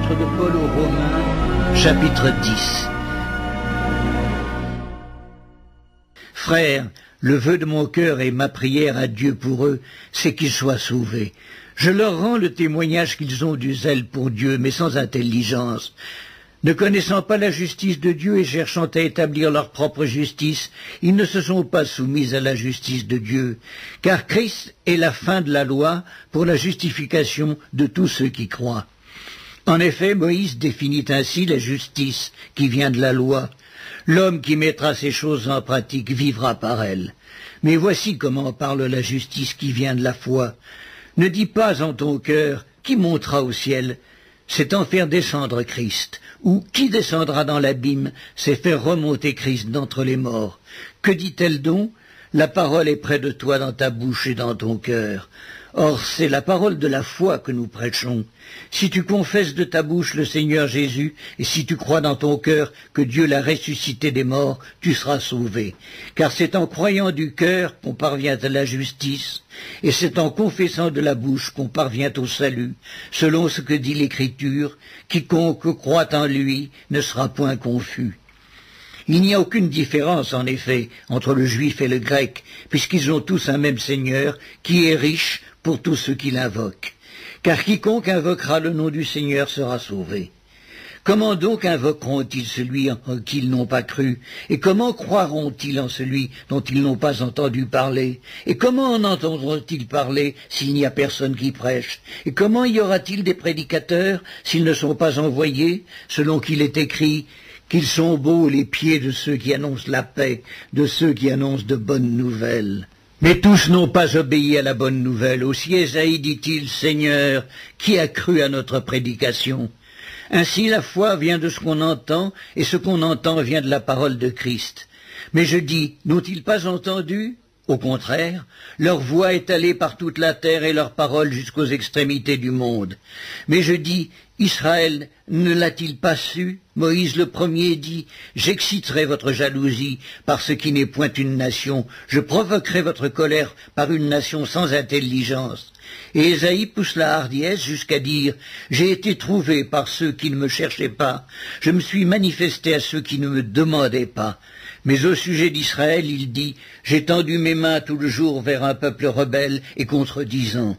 Lettre de Paul aux Romains, chapitre 10. Frères, le vœu de mon cœur et ma prière à Dieu pour eux, c'est qu'ils soient sauvés. Je leur rends le témoignage qu'ils ont du zèle pour Dieu, mais sans intelligence. Ne connaissant pas la justice de Dieu et cherchant à établir leur propre justice, ils ne se sont pas soumis à la justice de Dieu, car Christ est la fin de la loi pour la justification de tous ceux qui croient. En effet, Moïse définit ainsi la justice qui vient de la loi. L'homme qui mettra ces choses en pratique vivra par elles. Mais voici comment parle la justice qui vient de la foi. Ne dis pas en ton cœur, qui montera au ciel? C'est en faire descendre Christ. Ou qui descendra dans l'abîme? C'est faire remonter Christ d'entre les morts. Que dit-elle donc? La parole est près de toi dans ta bouche et dans ton cœur. Or, c'est la parole de la foi que nous prêchons. Si tu confesses de ta bouche le Seigneur Jésus, et si tu crois dans ton cœur que Dieu l'a ressuscité des morts, tu seras sauvé. Car c'est en croyant du cœur qu'on parvient à la justice, et c'est en confessant de la bouche qu'on parvient au salut, selon ce que dit l'Écriture, quiconque croit en lui ne sera point confus. Il n'y a aucune différence, en effet, entre le juif et le grec, puisqu'ils ont tous un même Seigneur, qui est riche pour tous ceux qui l'invoquent. Car quiconque invoquera le nom du Seigneur sera sauvé. Comment donc invoqueront-ils celui en qui ils n'ont pas cru? Et comment croiront-ils en celui dont ils n'ont pas entendu parler? Et comment en entendront-ils parler s'il n'y a personne qui prêche? Et comment y aura-t-il des prédicateurs s'ils ne sont pas envoyés, selon qu'il est écrit qu'ils sont beaux les pieds de ceux qui annoncent la paix, de ceux qui annoncent de bonnes nouvelles? Mais tous n'ont pas obéi à la bonne nouvelle. Aussi Ésaïe dit-il, Seigneur, qui a cru à notre prédication? Ainsi la foi vient de ce qu'on entend, et ce qu'on entend vient de la parole de Christ. Mais je dis, n'ont-ils pas entendu? Au contraire, leur voix est allée par toute la terre et leur parole jusqu'aux extrémités du monde. Mais je dis, Israël ne l'a-t-il pas su? Moïse le premier dit, j'exciterai votre jalousie par ce qui n'est point une nation, je provoquerai votre colère par une nation sans intelligence. Et Ésaïe pousse la hardiesse jusqu'à dire, j'ai été trouvé par ceux qui ne me cherchaient pas, je me suis manifesté à ceux qui ne me demandaient pas. Mais au sujet d'Israël, il dit, j'ai tendu mes mains tout le jour vers un peuple rebelle et contredisant.